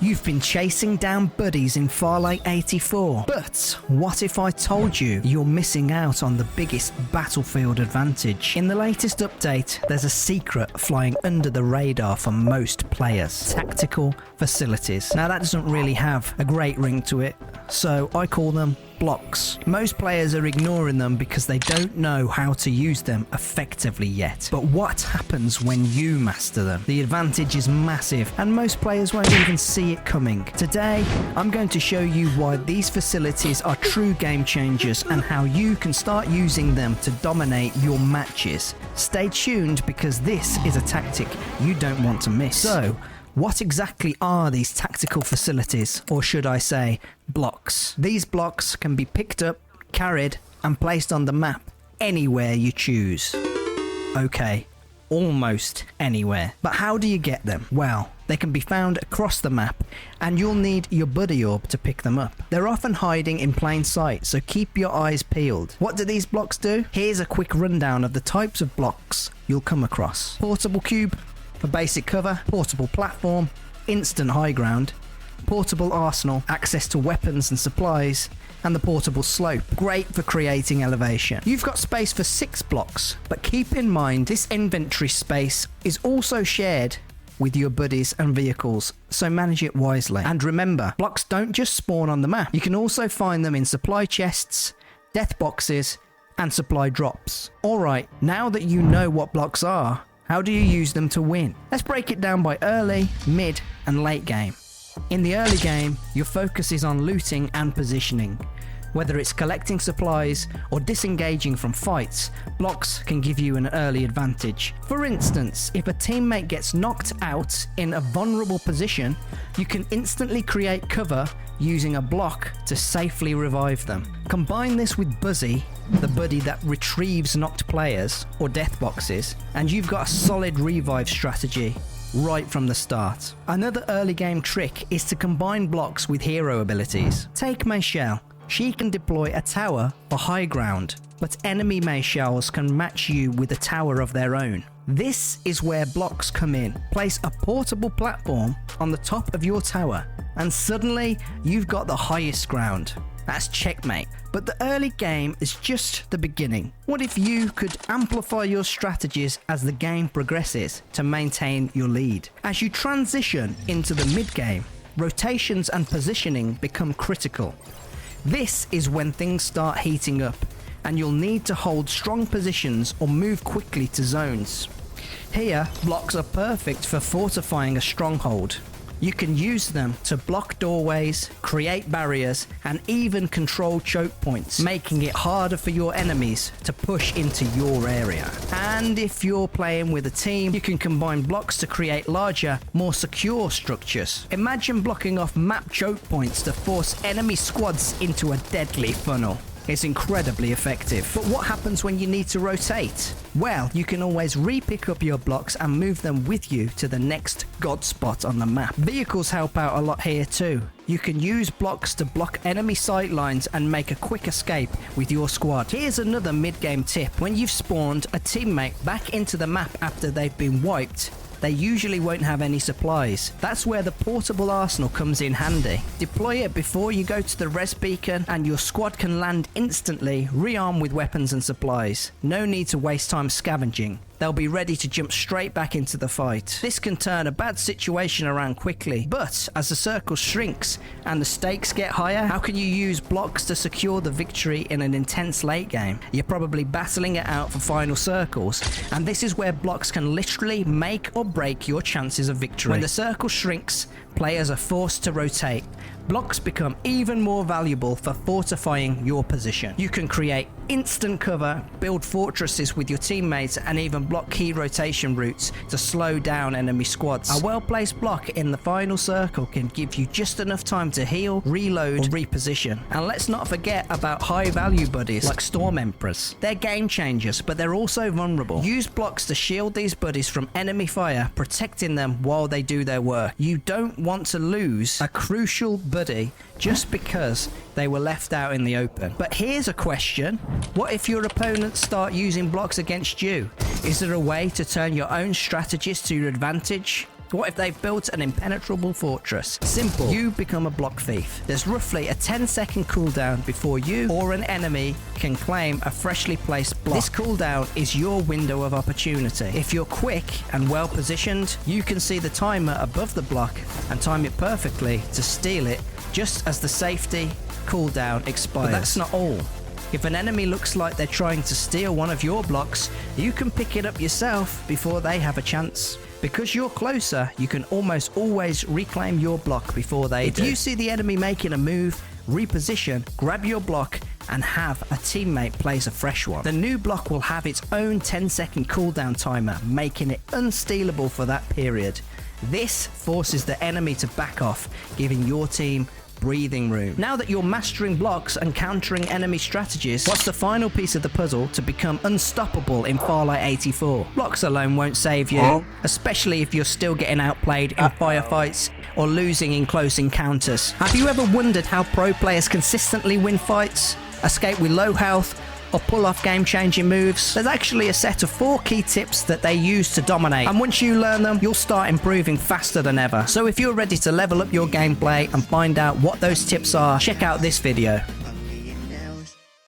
You've been chasing down buddies in Farlight 84. But what if I told you you're missing out on the biggest battlefield advantage? In the latest update, there's a secret flying under the radar for most players. Tactical facilities. Now that doesn't really have a great ring to it, so I call them blocks. Most players are ignoring them because they don't know how to use them effectively yet. But what happens when you master them? The advantage is massive and most players won't even see it coming. Today, I'm going to show you why these facilities are true game changers and how you can start using them to dominate your matches. Stay tuned because this is a tactic you don't want to miss. So, what exactly are these tactical facilities, or should I say, blocks? These blocks can be picked up, carried, and placed on the map anywhere you choose. Okay, almost anywhere. But how do you get them? Well, they can be found across the map, and you'll need your buddy orb to pick them up. They're often hiding in plain sight, so keep your eyes peeled. What do these blocks do? Here's a quick rundown of the types of blocks you'll come across. Portable cube for basic cover, portable platform, instant high ground, portable arsenal, access to weapons and supplies, and the portable slope. Great for creating elevation. You've got space for 6 blocks, but keep in mind this inventory space is also shared with your buddies and vehicles, so manage it wisely. And remember, blocks don't just spawn on the map. You can also find them in supply chests, death boxes, and supply drops. Alright, now that you know what blocks are, how do you use them to win? Let's break it down by early, mid, and late game. In the early game, your focus is on looting and positioning. Whether it's collecting supplies or disengaging from fights, blocks can give you an early advantage. For instance, if a teammate gets knocked out in a vulnerable position, you can instantly create cover using a block to safely revive them. Combine this with Buzzy, the buddy that retrieves knocked players or death boxes, and you've got a solid revive strategy right from the start. Another early game trick is to combine blocks with hero abilities. Take Michelle. She can deploy a tower for high ground, but enemy Mayshels can match you with a tower of their own. This is where blocks come in. Place a portable platform on the top of your tower, and suddenly you've got the highest ground. That's checkmate. But the early game is just the beginning. What if you could amplify your strategies as the game progresses to maintain your lead? As you transition into the mid game, rotations and positioning become critical. This is when things start heating up, and you'll need to hold strong positions or move quickly to zones. Here, blocks are perfect for fortifying a stronghold. You can use them to block doorways, create barriers, and even control choke points, making it harder for your enemies to push into your area. And if you're playing with a team, you can combine blocks to create larger, more secure structures. Imagine blocking off map choke points to force enemy squads into a deadly funnel. It's incredibly effective. But what happens when you need to rotate? Well, you can always re-pick up your blocks and move them with you to the next god spot on the map. Vehicles help out a lot here too. You can use blocks to block enemy sight lines and make a quick escape with your squad. Here's another mid-game tip. When you've spawned a teammate back into the map after they've been wiped, they usually won't have any supplies. That's where the portable arsenal comes in handy. Deploy it before you go to the res beacon and your squad can land instantly, rearmed with weapons and supplies. No need to waste time scavenging. They'll be ready to jump straight back into the fight. This can turn a bad situation around quickly, but as the circle shrinks and the stakes get higher, how can you use blocks to secure the victory in an intense late game? You're probably battling it out for final circles, and this is where blocks can literally make or break your chances of victory. When the circle shrinks, players are forced to rotate. Blocks become even more valuable for fortifying your position. You can create instant cover, build fortresses with your teammates, and even block key rotation routes to slow down enemy squads. A well-placed block in the final circle can give you just enough time to heal, reload, or reposition. And let's not forget about high-value buddies like Storm Emperors. They're game changers, but they're also vulnerable. Use blocks to shield these buddies from enemy fire, protecting them while they do their work. You don't want to lose a crucial buddy just because they were left out in the open. But here's a question. What if your opponents start using blocks against you? Is there a way to turn your own strategies to your advantage? What if they've built an impenetrable fortress? Simple. You become a block thief. There's roughly a 10-second cooldown before you or an enemy can claim a freshly placed block. This cooldown is your window of opportunity. If you're quick and well positioned, you can see the timer above the block and time it perfectly to steal it just as the safety cooldown expires. But that's not all. If an enemy looks like they're trying to steal one of your blocks, you can pick it up yourself before they have a chance. Because you're closer, you can almost always reclaim your block before they do. If you see the enemy making a move, reposition, grab your block, and have a teammate place a fresh one. The new block will have its own 10-second cooldown timer, making it unstealable for that period. This forces the enemy to back off, giving your team breathing room. Now that you're mastering blocks and countering enemy strategies, what's the final piece of the puzzle to become unstoppable in Farlight 84? Blocks alone won't save you, especially if you're still getting outplayed in firefights or losing in close encounters. Have you ever wondered how pro players consistently win fights, escape with low health, or pull off game-changing moves? There's actually a set of 4 key tips that they use to dominate, and once you learn them, you'll start improving faster than ever. So if you're ready to level up your gameplay and find out what those tips are, check out this video.